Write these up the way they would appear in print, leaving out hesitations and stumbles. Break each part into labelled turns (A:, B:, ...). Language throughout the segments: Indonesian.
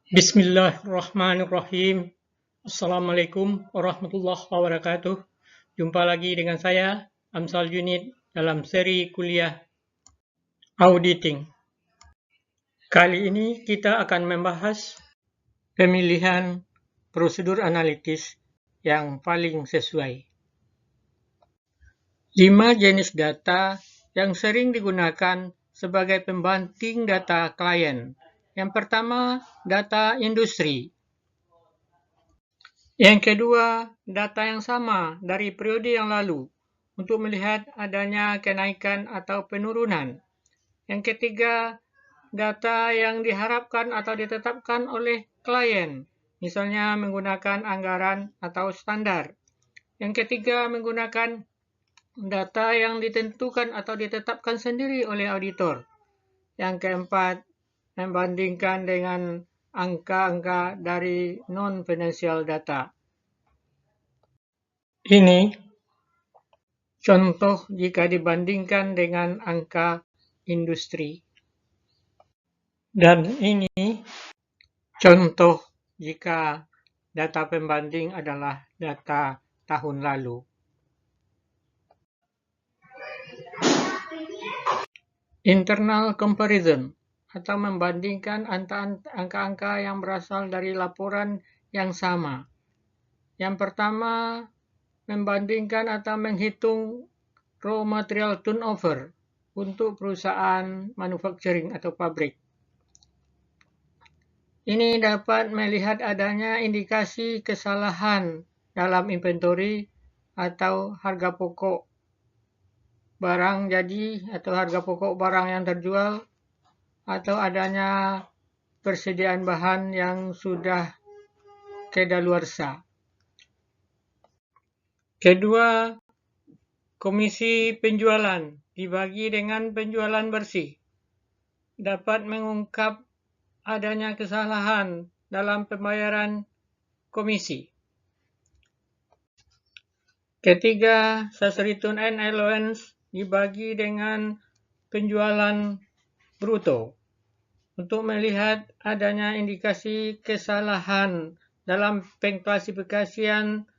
A: Bismillahirrahmanirrahim. Assalamualaikum warahmatullahi wabarakatuh. Jumpa lagi dengan saya, Amsal Junid, dalam seri kuliah Auditing. Kali ini kita akan membahas pemilihan prosedur analitis yang paling sesuai. 5 jenis data yang sering digunakan sebagai pembanding data klien. Yang pertama, data industri. Yang kedua, data yang sama dari periode yang lalu untuk melihat adanya kenaikan atau penurunan. Yang ketiga, data yang diharapkan atau ditetapkan oleh klien, misalnya menggunakan anggaran atau standar. Yang ketiga, menggunakan data yang ditentukan atau ditetapkan sendiri oleh auditor. Yang keempat, membandingkan dengan angka-angka dari non-financial data. Ini contoh jika dibandingkan dengan angka industri. Dan ini contoh jika data pembanding adalah data tahun lalu. Internal comparison atau membandingkan angka-angka yang berasal dari laporan yang sama. Yang pertama, membandingkan atau menghitung raw material turnover untuk perusahaan manufacturing atau pabrik. Ini dapat melihat adanya indikasi kesalahan dalam inventory atau harga pokok barang jadi atau harga pokok barang yang terjual, atau adanya persediaan bahan yang sudah kedaluarsa. Kedua, komisi penjualan dibagi dengan penjualan bersih dapat mengungkap adanya kesalahan dalam pembayaran komisi. Ketiga, sales return and allowance dibagi dengan penjualan bruto untuk melihat adanya indikasi kesalahan dalam pengklasifikasian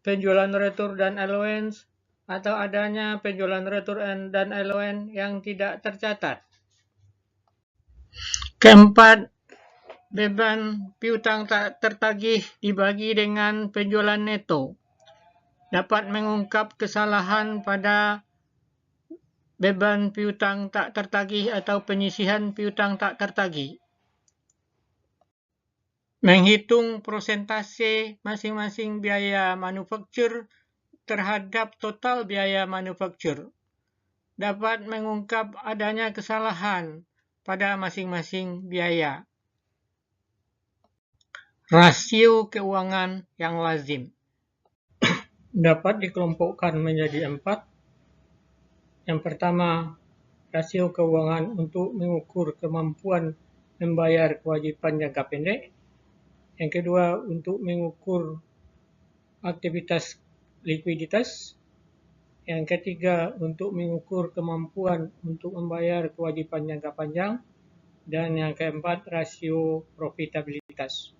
A: penjualan retur dan allowance atau adanya penjualan retur dan allowance yang tidak tercatat. Keempat, beban piutang tak tertagih dibagi dengan penjualan neto dapat mengungkap kesalahan pada beban piutang tak tertagih atau penyisihan piutang tak tertagih. Menghitung persentase masing-masing biaya manufaktur terhadap total biaya manufaktur dapat mengungkap adanya kesalahan pada masing-masing biaya. Rasio keuangan yang lazim dapat dikelompokkan menjadi 4. Yang pertama, rasio keuangan untuk mengukur kemampuan membayar kewajiban jangka pendek. Yang kedua, untuk mengukur aktivitas likuiditas. Yang ketiga, untuk mengukur kemampuan untuk membayar kewajiban jangka panjang. Dan yang keempat, rasio profitabilitas.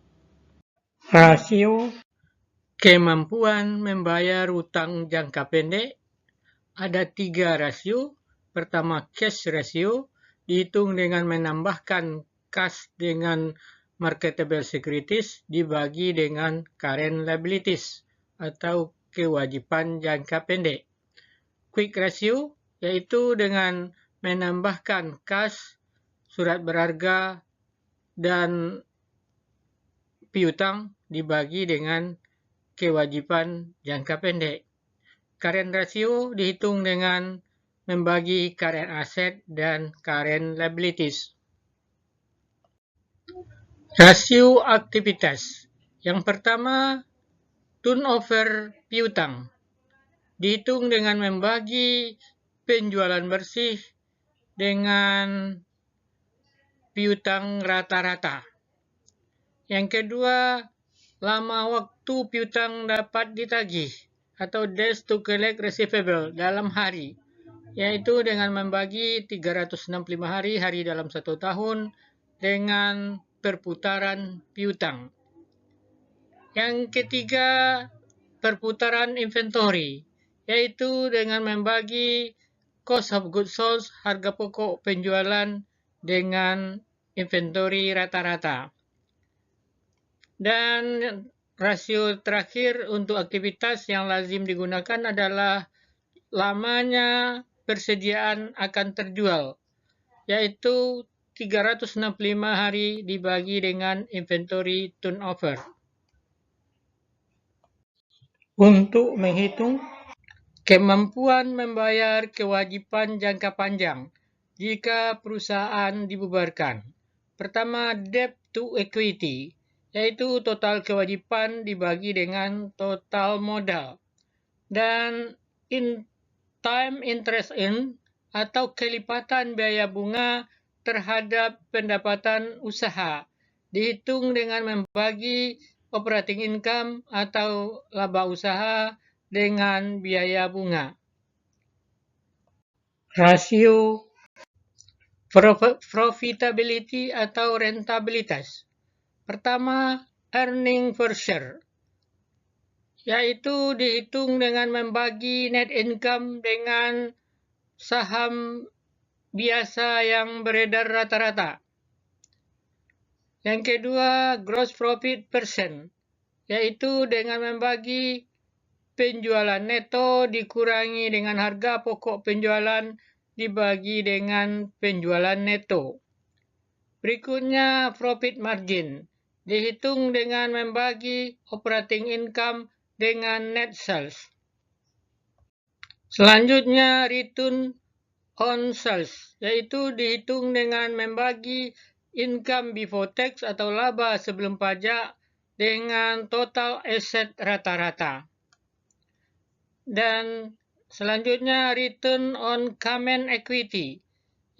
A: Rasio kemampuan membayar utang jangka pendek. Ada 3 rasio. Pertama, cash ratio, dihitung dengan menambahkan kas dengan marketable securities dibagi dengan current liabilities atau kewajiban jangka pendek. Quick ratio, yaitu dengan menambahkan kas, surat berharga, dan piutang dibagi dengan kewajiban jangka pendek. Current ratio dihitung dengan membagi current asset dan current liabilities. Rasio aktivitas. Yang pertama, turnover piutang. Dihitung dengan membagi penjualan bersih dengan piutang rata-rata. Yang kedua, lama waktu piutang dapat ditagih atau days to collect receivable dalam hari, yaitu dengan membagi 365 hari dalam 1 tahun dengan perputaran piutang. Yang ketiga, perputaran inventory, yaitu dengan membagi cost of goods sold, harga pokok penjualan, dengan inventory rata-rata. Dan rasio terakhir untuk aktivitas yang lazim digunakan adalah lamanya persediaan akan terjual, yaitu 365 hari dibagi dengan inventory turnover. Untuk menghitung kemampuan membayar kewajiban jangka panjang jika perusahaan dibubarkan. Pertama, debt to equity, yaitu total kewajiban dibagi dengan total modal. Dan time interest in, atau kelipatan biaya bunga terhadap pendapatan usaha, dihitung dengan membagi operating income atau laba usaha dengan biaya bunga. Rasio profitability atau rentabilitas. Pertama, earning per share, yaitu dihitung dengan membagi net income dengan saham biasa yang beredar rata-rata. Yang kedua, gross profit percent, yaitu dengan membagi penjualan neto dikurangi dengan harga pokok penjualan dibagi dengan penjualan neto. Berikutnya, profit margin, dihitung dengan membagi operating income dengan net sales. Selanjutnya, return on sales, yaitu dihitung dengan membagi income before tax atau laba sebelum pajak dengan total aset rata-rata. Dan selanjutnya return on common equity,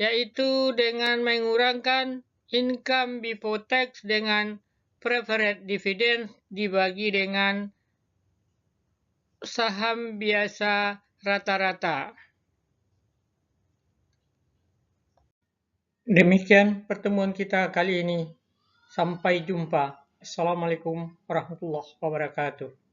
A: yaitu dengan mengurangkan income before tax dengan preferred dividend dibagi dengan saham biasa rata-rata. Demikian pertemuan kita kali ini. Sampai jumpa. Assalamualaikum warahmatullahi wabarakatuh.